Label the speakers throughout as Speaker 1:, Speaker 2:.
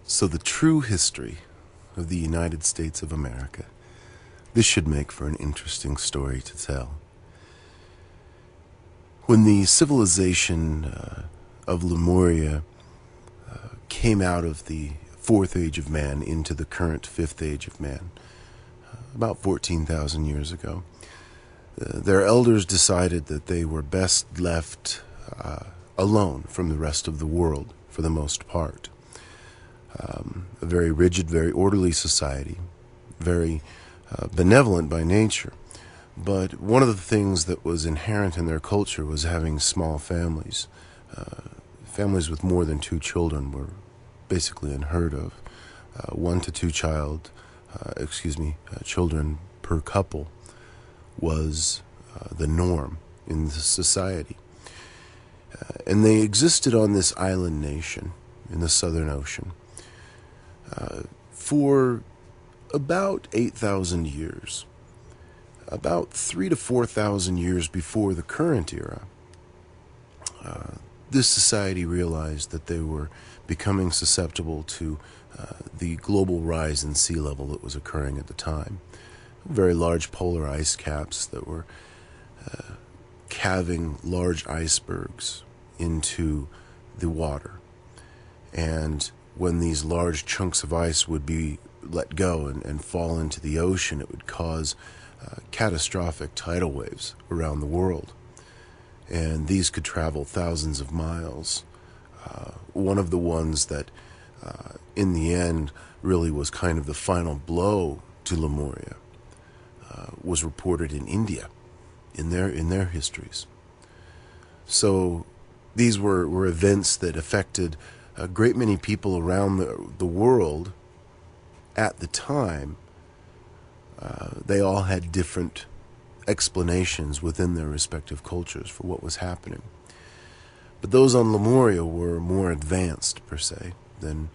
Speaker 1: So the true history of the United States of America. This should make for an interesting story to tell. When the civilization of Lemuria came out of the fourth age of man into the current fifth age of man, about 14,000 years ago, their elders decided that they were best left alone from the rest of the world for the most part. A very rigid, very orderly society, very benevolent by nature. But one of the things that was inherent in their culture was having small families. Families with more than two children were basically unheard of. 1 to 2 children per couple was the norm in the society. And they existed on this island nation in the Southern Ocean for about 8,000 years. About 3,000 to 4,000 years before the current era, this society realized that they were becoming susceptible to the global rise in sea level that was occurring at the time. Very large polar ice caps that were calving large icebergs into the water. And when these large chunks of ice would be let go and fall into the ocean, it would cause catastrophic tidal waves around the world. And these could travel thousands of miles. One of the ones that, in the end, really was kind of the final blow to Lemuria was reported in India, in their histories. So these were events that affected a great many people around the world at the time. They all had different explanations within their respective cultures for what was happening. But those on Lemuria were more advanced, per se, than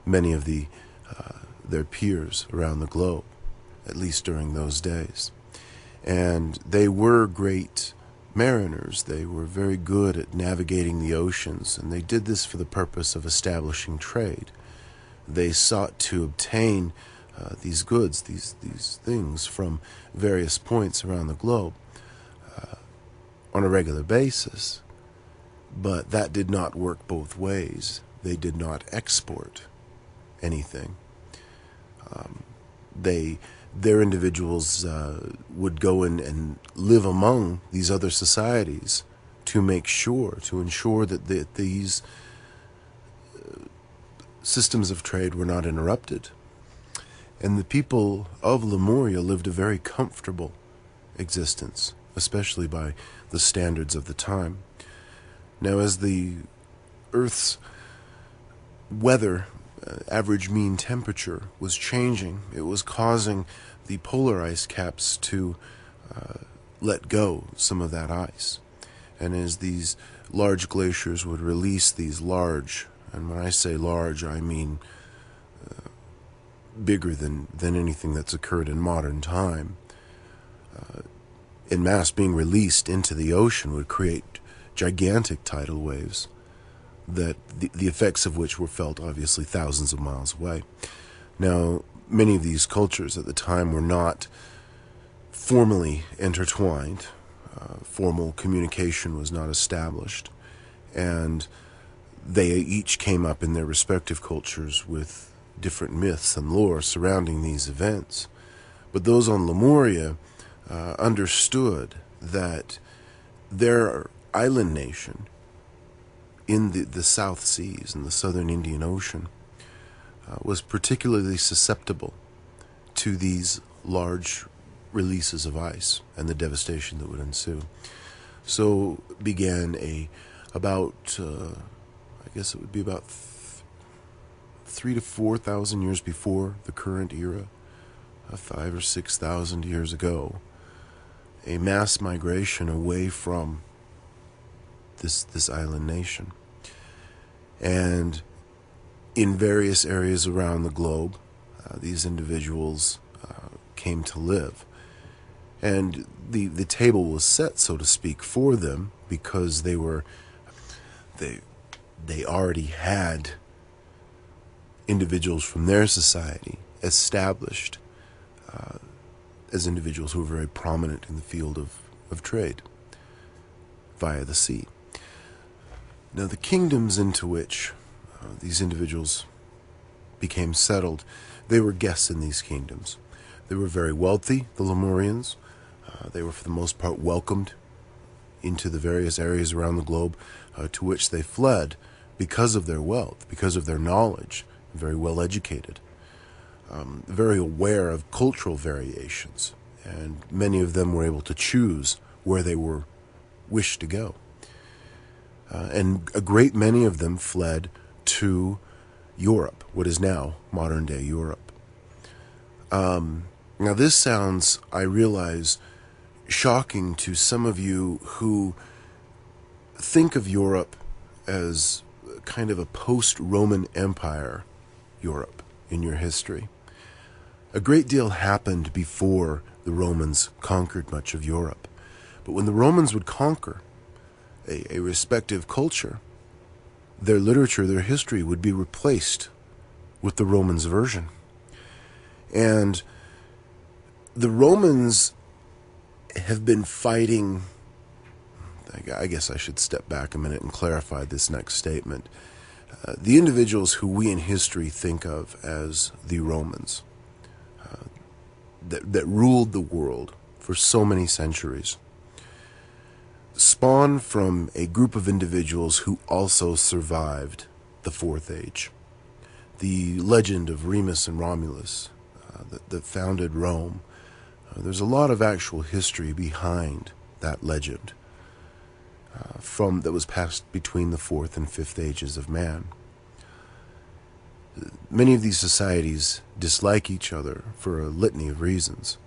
Speaker 1: many of their peers around the globe, at least during those days. And they were great mariners. They were very good at navigating the oceans, and they did this for the purpose of establishing trade. They sought to obtain these goods, these things from various points around the globe on a regular basis. But that did not work both ways. They did not export anything. Their individuals would go in and live among these other societies to ensure that these systems of trade were not interrupted. And the people of Lemuria lived a very comfortable existence, especially by the standards of the time. Now, as the Earth's weather, average mean temperature, was changing, it was causing the polar ice caps to let go some of that ice. And as these large glaciers would release these large, and when I say large, I mean bigger than anything that's occurred in modern time, en masse being released into the ocean would create gigantic tidal waves that the effects of which were felt obviously thousands of miles away. Now, many of these cultures at the time were not formally intertwined. Formal communication was not established, and they each came up in their respective cultures with different myths and lore surrounding these events. But those on Lemuria understood that their island nation in the South Seas and the Southern Indian Ocean was particularly susceptible to these large releases of ice and the devastation that would ensue. So began about 3,000 to 4,000 years before the current era, 5,000 or 6,000 years ago, a mass migration away from this island nation. And in various areas around the globe, these individuals came to live. And the table was set, so to speak, for them, because they already had individuals from their society established as individuals who were very prominent in the field of trade via the sea. Now, the kingdoms into which these individuals became settled, they were guests in these kingdoms. They were very wealthy, the Lemurians. They were, for the most part, welcomed into the various areas around the globe to which they fled because of their wealth, because of their knowledge, very well educated, very aware of cultural variations, and many of them were able to choose where they were wished to go. And a great many of them fled to Europe, what is now modern-day Europe. Now this sounds, I realize, shocking to some of you who think of Europe as kind of a post-Roman Empire Europe in your history. A great deal happened before the Romans conquered much of Europe. But when the Romans would conquer a respective culture, their literature, their history would be replaced with the Romans' version. And the Romans have been fighting, I guess I should step back a minute and clarify this next statement. The individuals who we in history think of as the Romans, that ruled the world for so many centuries, spawned from a group of individuals who also survived the Fourth Age. The legend of Remus and Romulus that founded Rome. There's a lot of actual history behind that legend that was passed between the Fourth and Fifth Ages of man. Many of these societies dislike each other for a litany of reasons,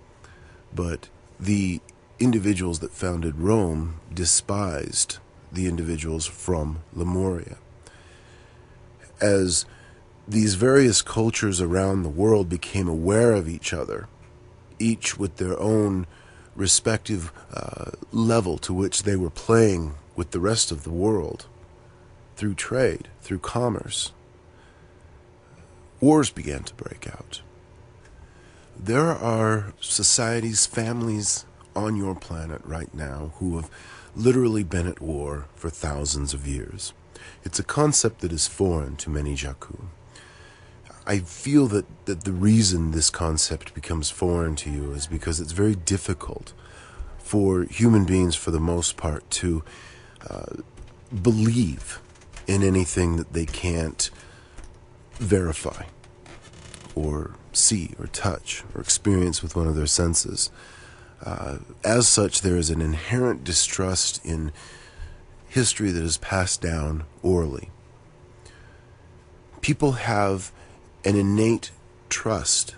Speaker 1: but the individuals that founded Rome despised the individuals from Lemuria. As these various cultures around the world became aware of each other, each with their own respective level to which they were playing with the rest of the world, through trade, through commerce, wars began to break out. There are societies, families on your planet right now who have literally been at war for thousands of years. It's a concept that is foreign to many Jakku. I feel that the reason this concept becomes foreign to you is because it's very difficult for human beings, for the most part, to believe in anything that they can't verify or see or touch or experience with one of their senses. As such, there is an inherent distrust in history that is passed down orally. People have an innate trust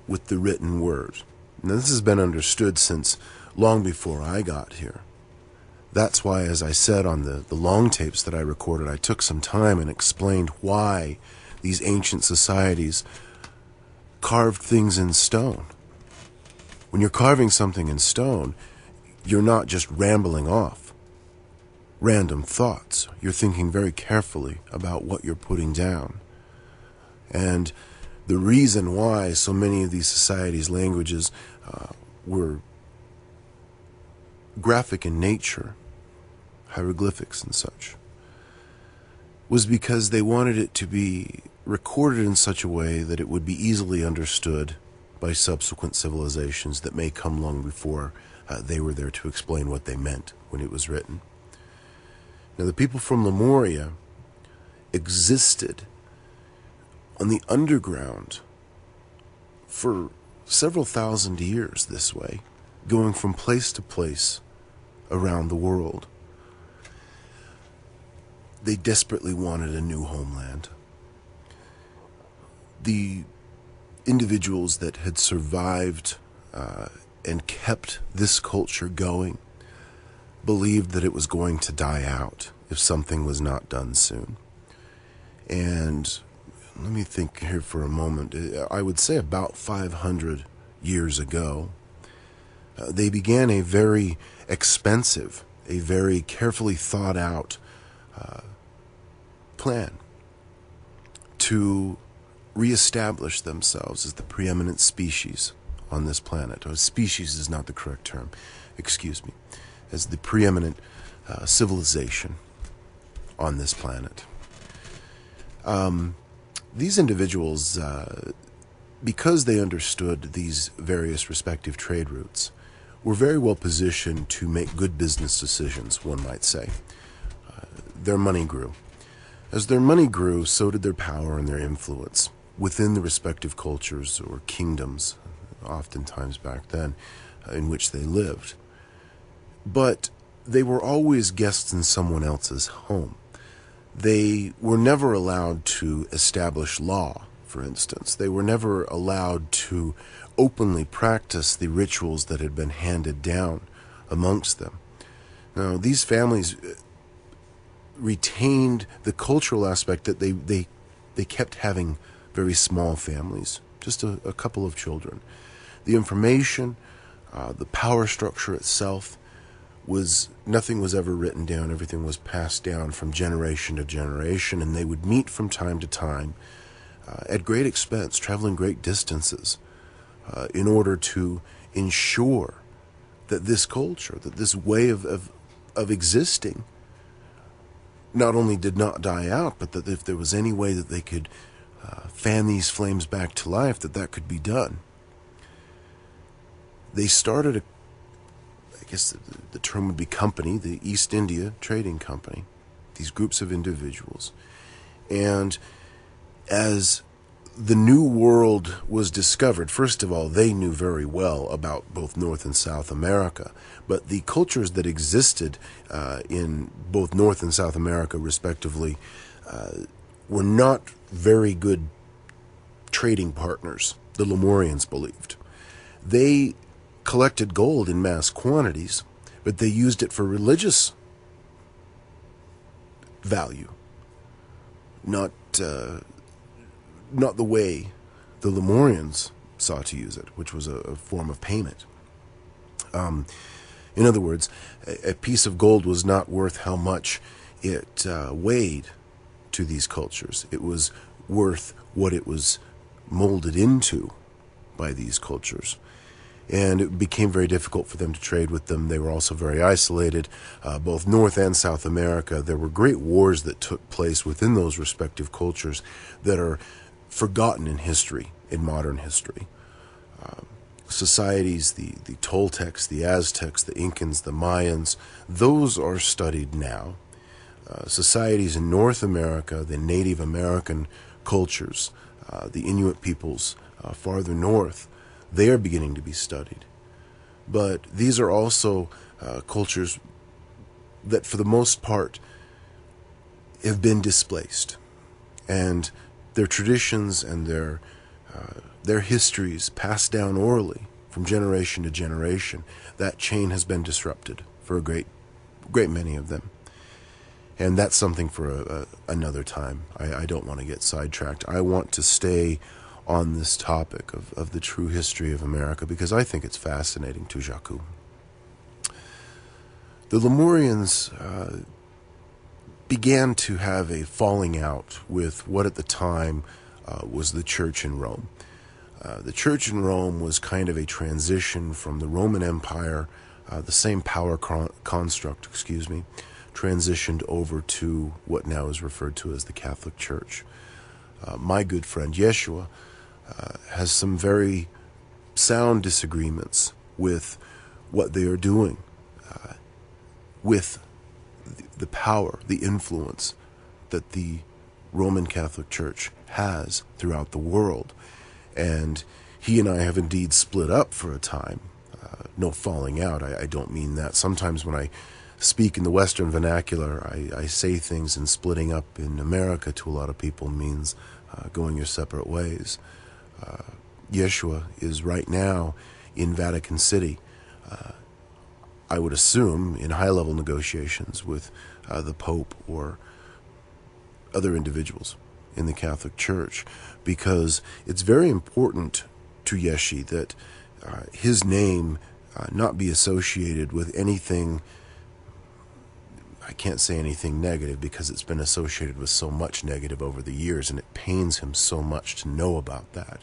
Speaker 1: with the written word. Now, this has been understood since long before I got here. That's why, as I said on the long tapes that I recorded, I took some time and explained why these ancient societies carved things in stone. When you're carving something in stone, you're not just rambling off random thoughts. You're thinking very carefully about what you're putting down. And the reason why so many of these societies' languages were graphic in nature, hieroglyphics and such, was because they wanted it to be recorded in such a way that it would be easily understood by subsequent civilizations that may come long before they were there to explain what they meant when it was written. Now, the people from Lemuria existed on the underground for several thousand years this way, going from place to place around the world. They desperately wanted a new homeland. The individuals that had survived and kept this culture going believed that it was going to die out if something was not done soon. And let me think here for a moment. I would say about 500 years ago, they began a very expensive, a very carefully thought out plan to reestablish themselves as the preeminent species on this planet. Or species is not the correct term, excuse me, as the preeminent civilization on this planet. These individuals, because they understood these various respective trade routes, were very well positioned to make good business decisions, one might say. Their money grew. As their money grew, so did their power and their influence within the respective cultures or kingdoms, oftentimes back then, in which they lived. But they were always guests in someone else's home. They were never allowed to establish law, for instance. They were never allowed to openly practice the rituals that had been handed down amongst them. Now, these families retained the cultural aspect that they kept having very small families, just a couple of children. The information, the power structure itself, nothing was ever written down. Everything was passed down from generation to generation, and they would meet from time to time at great expense, traveling great distances, in order to ensure that this culture, that this way of existing, not only did not die out, but that if there was any way that they could fan these flames back to life, that could be done. They started I guess the term would be company, the East India Trading Company, these groups of individuals. And as the New World was discovered, first of all, they knew very well about both North and South America, but the cultures that existed in both North and South America, respectively, were not very good trading partners, the Lemurians believed. They collected gold in mass quantities, but they used it for religious value, not the way the Lemurians sought to use it, which was a form of payment. In other words, a piece of gold was not worth how much it weighed to these cultures. It was worth what it was molded into by these cultures. And it became very difficult for them to trade with them. They were also very isolated, both North and South America. There were great wars that took place within those respective cultures that are forgotten in history, in modern history. Societies, the Toltecs, the Aztecs, the Incans, the Mayans, those are studied now. Societies in North America, the Native American cultures, the Inuit peoples farther north, they are beginning to be studied. But these are also cultures that, for the most part, have been displaced. And their traditions and their histories passed down orally from generation to generation. That chain has been disrupted for a great many of them. And that's something for another time. I don't want to get sidetracked. I want to stay on this topic of the true history of America because I think it's fascinating, Tujaku. The Lemurians began to have a falling out with what at the time was the church in Rome. The church in Rome was kind of a transition from the Roman Empire, the same power construct, transitioned over to what now is referred to as the Catholic Church. My good friend Yeshua has some very sound disagreements with what they are doing, with the power, the influence that the Roman Catholic Church has throughout the world. And he and I have indeed split up for a time. No falling out, I don't mean that. Sometimes when I speak in the Western vernacular, I say things, and splitting up in America to a lot of people means going your separate ways. Yeshua is right now in Vatican City, I would assume in high-level negotiations with the Pope or other individuals in the Catholic Church, because it's very important to Yeshi that his name not be associated with anything I can't say anything negative because it's been associated with so much negative over the years, and it pains him so much to know about that.